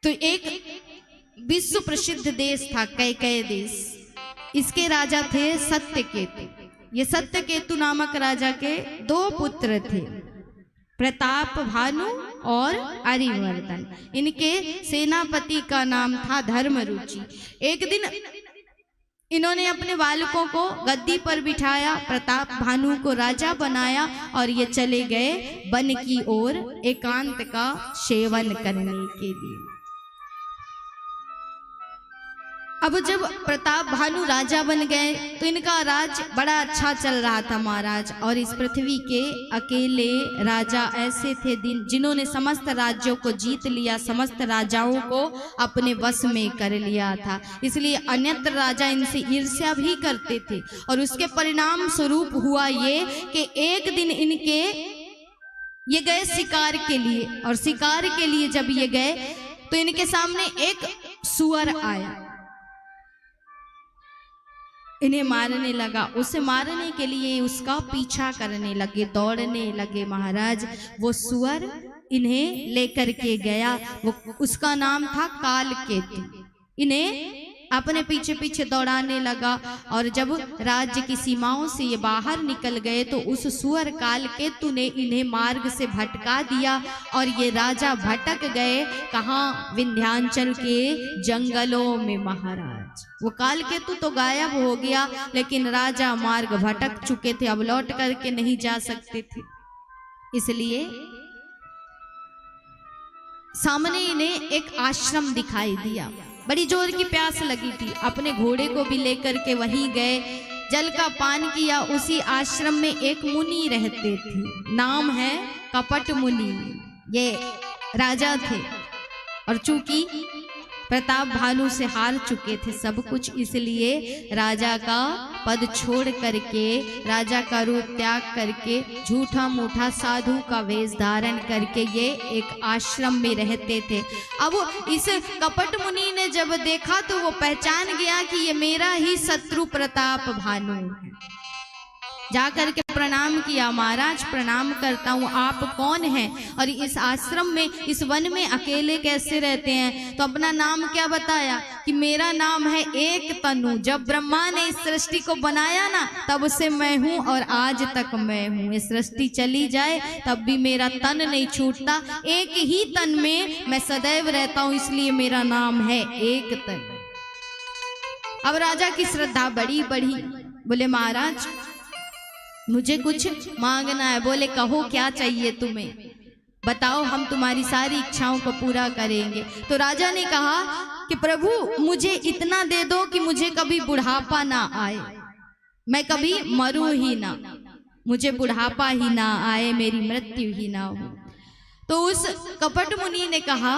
तो एक विश्व प्रसिद्ध देश था कैकेय देश। इसके राजा थे सत्यकेतु। ये सत्यकेतु नामक राजा के दो पुत्र थे, प्रताप भानु और अरिवर्धन। इनके सेनापति का नाम था धर्मरुचि। एक दिन इन्होंने अपने बालकों को गद्दी पर बिठाया, प्रताप भानु को राजा बनाया और ये चले गए वन की ओर एकांत का सेवन करने के लिए। अब जब प्रताप भानु राजा बन गए तो इनका राज बड़ा अच्छा चल रहा था महाराज। और इस पृथ्वी के अकेले राजा ऐसे थे जिन्होंने समस्त राज्यों को जीत लिया, समस्त राजाओं को अपने वश में कर लिया था। इसलिए अन्यत्र राजा इनसे ईर्ष्या भी करते थे। और उसके परिणाम स्वरूप हुआ ये कि एक दिन ये गए शिकार के लिए। और शिकार के लिए जब ये गए तो इनके सामने एक सुअर आया, इन्हें मारने लगा। उसे मारने के लिए उसका पीछा करने लगे, दौड़ने लगे महाराज। वो सुअर इन्हें लेकर के गया, वो उसका नाम था कालकेतु। इन्हें अपने पीछे पीछे दौड़ाने लगा। और जब राज्य की सीमाओं से ये बाहर निकल गए तो उस सुअर कालकेतु ने इन्हें मार्ग से भटका दिया। और ये राजा भटक गए कहाँ? विंध्याचल के जंगलों में महाराज। वो कालकेतु तो गायब हो गया, लेकिन राजा मार्ग भटक चुके थे, अब लौट करके नहीं जा सकते थे। इसलिए सामने इन्हें एक आश्रम दिखाई दिया। बड़ी जोर की प्यास लगी थी, अपने घोड़े को भी लेकर के वहीं गए, जल का पान किया। उसी आश्रम में एक मुनि रहते थे, नाम है कपट मुनि। ये राजा थे और चूंकि प्रताप भानु से हार चुके थे सब कुछ, इसलिए राजा का पद छोड़ करके, राजा का रूप त्याग करके, झूठा मूठा साधु का वेश धारण करके ये एक आश्रम में रहते थे। अब इस कपट मुनि ने जब देखा तो वो पहचान गया कि ये मेरा ही शत्रु प्रताप भानु है। जाकर के प्रणाम किया, महाराज प्रणाम करता हूँ, आप कौन हैं और इस आश्रम में, इस वन में अकेले कैसे रहते हैं? तो अपना नाम क्या बताया कि मेरा नाम है एक तनु। जब ब्रह्मा ने इस सृष्टि को बनाया ना, तब से मैं हूँ और आज तक मैं हूँ। ये सृष्टि चली जाए तब भी मेरा तन नहीं छूटता, एक ही तन में मैं सदैव रहता हूँ, इसलिए मेरा नाम है एक तन। अब राजा की श्रद्धा बड़ी बढ़ी। बोले महाराज मुझे कुछ मांगना है। बोले कहो क्या चाहिए तुम्हें, बताओ हम तुम्हारी सारी इच्छाओं को पूरा करेंगे। तो राजा ने कहा कि प्रभु मुझे इतना दे दो कि मुझे कभी बुढ़ापा ना आए, मैं कभी मरूं ही ना, मुझे बुढ़ापा ही ना आए, मेरी मृत्यु ही ना हो। तो उस कपट मुनि ने कहा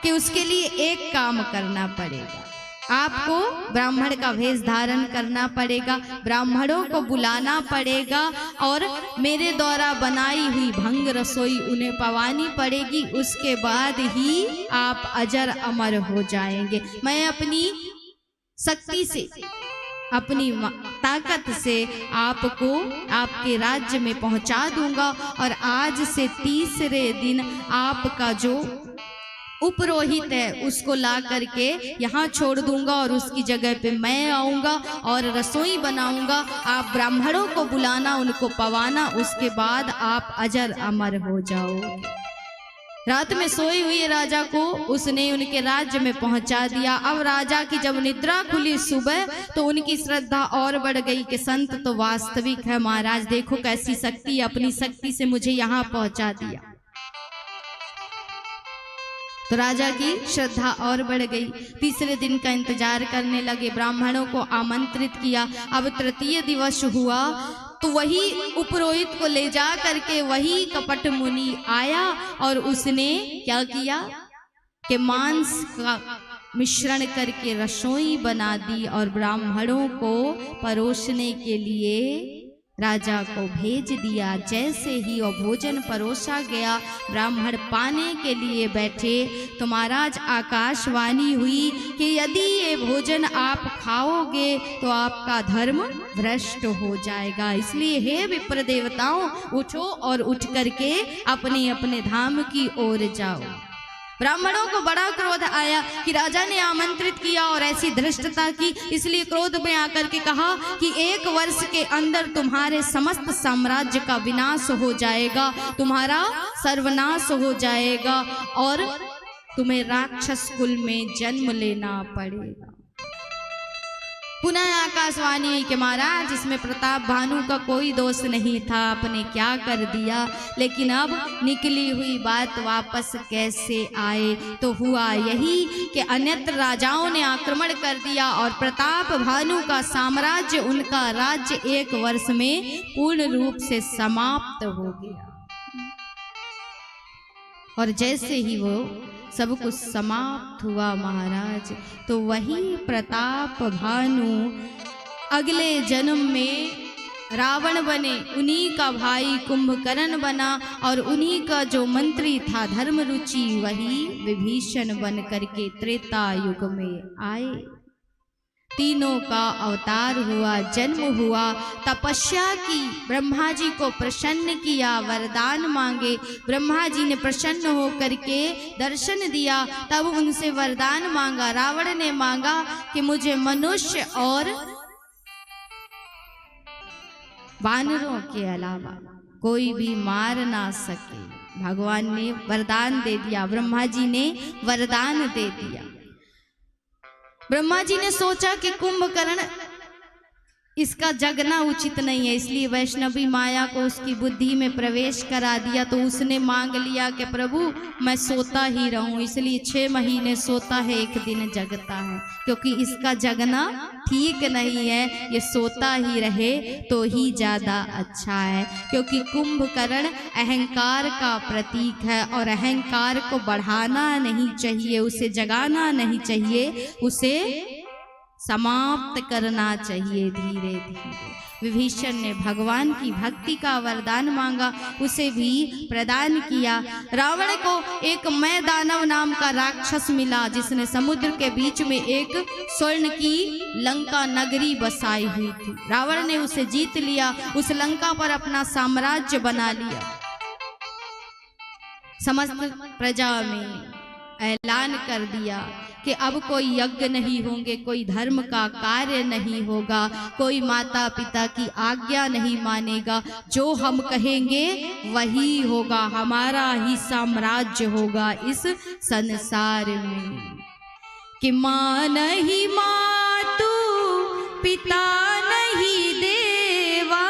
कि उसके लिए एक काम करना पड़ेगा, आपको ब्राह्मण का वेश धारण करना पड़ेगा, ब्राह्मणों को बुलाना पड़ेगा और मेरे द्वारा बनाई हुई भंग रसोई उन्हें पवानी पड़ेगी। उसके बाद ही आप अजर अमर हो जाएंगे। मैं अपनी शक्ति से, अपनी ताकत से आपको आपके राज्य में पहुंचा दूंगा। और आज से तीसरे दिन आपका जो उपरोहित है उसको ला करके यहाँ छोड़ दूंगा और उसकी जगह पे मैं आऊँगा और रसोई बनाऊंगा। आप ब्राह्मणों को बुलाना, उनको पवाना, उसके बाद आप अजर अमर हो जाओगे। रात में सोए हुए राजा को उसने उनके राज्य में पहुंचा दिया। अब राजा की जब निद्रा खुली सुबह तो उनकी श्रद्धा और बढ़ गई कि संत तो वास्तविक है, महाराज देखो कैसी शक्ति, अपनी शक्ति से मुझे यहाँ पहुंचा दिया। तो राजा की श्रद्धा और बढ़ गई। तीसरे दिन का इंतजार करने लगे, ब्राह्मणों को आमंत्रित किया। अब तृतीय दिवस हुआ तो वही उपरोहित को ले जा करके वही कपट मुनि आया और उसने क्या किया कि मांस का मिश्रण करके रसोई बना दी और ब्राह्मणों को परोसने के लिए राजा को भेज दिया। जैसे ही वो भोजन परोसा गया, ब्राह्मण पाने के लिए बैठे तो महाराज आकाशवाणी हुई कि यदि ये भोजन आप खाओगे तो आपका धर्म भ्रष्ट हो जाएगा, इसलिए हे विप्र देवताओं उठो और उठ करके अपने अपने धाम की ओर जाओ। ब्राह्मणों को बड़ा क्रोध आया कि राजा ने आमंत्रित किया और ऐसी धृष्टता की, इसलिए क्रोध में आकर के कहा कि 1 वर्ष के अंदर तुम्हारे समस्त साम्राज्य का विनाश हो जाएगा, तुम्हारा सर्वनाश हो जाएगा और तुम्हें राक्षस कुल में जन्म लेना पड़ेगा। पुनः आकाशवाणी हुई कि महाराज, इसमें प्रताप भानु का कोई दोष नहीं था, आपने क्या कर दिया। लेकिन अब निकली हुई बात वापस कैसे आए। तो हुआ यही कि अन्यत्र राजाओं ने आक्रमण कर दिया और प्रताप भानु का साम्राज्य, उनका राज्य 1 वर्ष में पूर्ण रूप से समाप्त हो गया। और जैसे ही वो सब कुछ समाप्त हुआ महाराज, तो वही प्रताप भानु अगले जन्म में रावण बने, उन्हीं का भाई कुंभकर्ण बना और उन्हीं का जो मंत्री था धर्मरुचि, वही विभीषण बन करके त्रेता युग में आए। तीनों का अवतार हुआ, जन्म हुआ, तपस्या की, ब्रह्मा जी को प्रसन्न किया, वरदान मांगे, ब्रह्मा जी ने प्रसन्न होकर के दर्शन दिया, तब उनसे वरदान मांगा। रावण ने मांगा कि मुझे मनुष्य और वानरों के अलावा कोई भी मार ना सके। भगवान ने वरदान दे दिया, ब्रह्मा जी ने वरदान दे दिया। ब्रह्मा जी ने सोचा कि कुंभकर्ण इसका जगना उचित नहीं है, इसलिए वैष्णवी माया को उसकी बुद्धि में प्रवेश करा दिया। तो उसने मांग लिया कि प्रभु मैं सोता ही रहूं, इसलिए 6 महीने सोता है, 1 दिन जगता है, क्योंकि इसका जगना ठीक नहीं है, ये सोता ही रहे तो ही ज्यादा अच्छा है। क्योंकि कुंभकर्ण अहंकार का प्रतीक है और अहंकार को बढ़ाना नहीं चाहिए, उसे जगाना नहीं चाहिए, उसे समाप्त करना चाहिए धीरे धीरे। विभीषण ने भगवान की भक्ति का वरदान मांगा, उसे भी प्रदान किया। रावण को एक मैं दानव नाम का राक्षस मिला, जिसने समुद्र के बीच में एक स्वर्ण की लंका नगरी बसाई हुई थी। रावण ने उसे जीत लिया, उस लंका पर अपना साम्राज्य बना लिया। समस्त प्रजा में ऐलान कर दिया कि अब कोई यज्ञ नहीं होंगे, कोई धर्म का कार्य नहीं होगा, कोई माता पिता की आज्ञा नहीं मानेगा, जो हम कहेंगे वही होगा, हमारा ही साम्राज्य होगा इस संसार में। कि माँ नहीं मातु पिता नहीं देवा,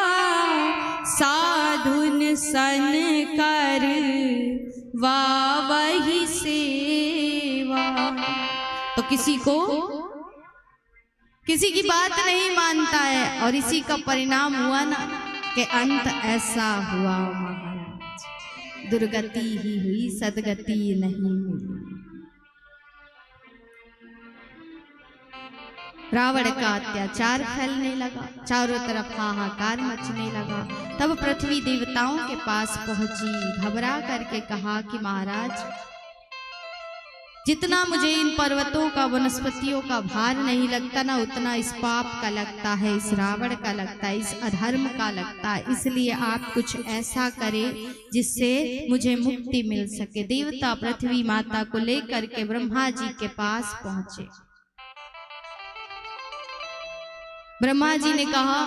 साधुन सन कर वही सेवा। तो किसी की बात नहीं मानता है और इसी का परिणाम हुआ ना कि अंत ऐसा हुआ महाराज, दुर्गति ही हुई, सदगति नहीं हुई। रावण का अत्याचार फैलने लगा, चारों तरफ हाहाकार मचने लगा। तब पृथ्वी देवताओं के पास पहुंची, घबरा करके कहा कि महाराज, जितना मुझे इन पर्वतों का, वनस्पतियों का भार नहीं लगता ना, उतना इस पाप का लगता है, इस रावण का लगता है, इस अधर्म का लगता है। इसलिए आप कुछ ऐसा करें जिससे मुझे मुक्ति मिल सके। देवता पृथ्वी माता को लेकर के ब्रह्मा जी के पास पहुंचे। ब्रह्मा जी ने कहा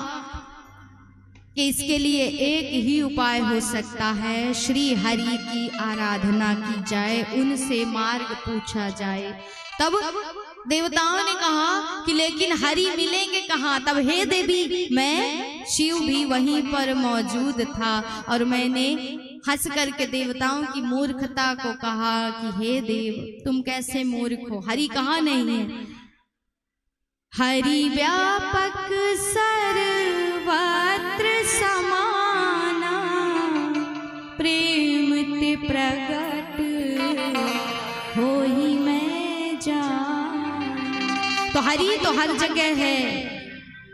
कि इसके लिए एक ही उपाय हो सकता है, श्री हरि की आराधना की जाए, उनसे मार्ग पूछा जाए। तब देवताओं ने कहा कि लेकिन हरि मिलेंगे कहाँ? तब हे देवी, मैं शिव भी वहीं पर मौजूद था और मैंने हंस करके देवताओं की मूर्खता को कहा कि हे देव, तुम कैसे मूर्ख हो, हरि कहाँ नहीं है? हरि व्यापक सर्वत्र समाना, प्रेम ते प्रगट होई मैं जान। तो हरि तो हर जगह है,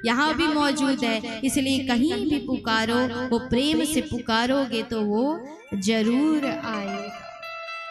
यहाँ भी मौजूद है, इसलिए कहीं भी पुकारो, वो प्रेम से पुकारोगे तो वो जरूर आए।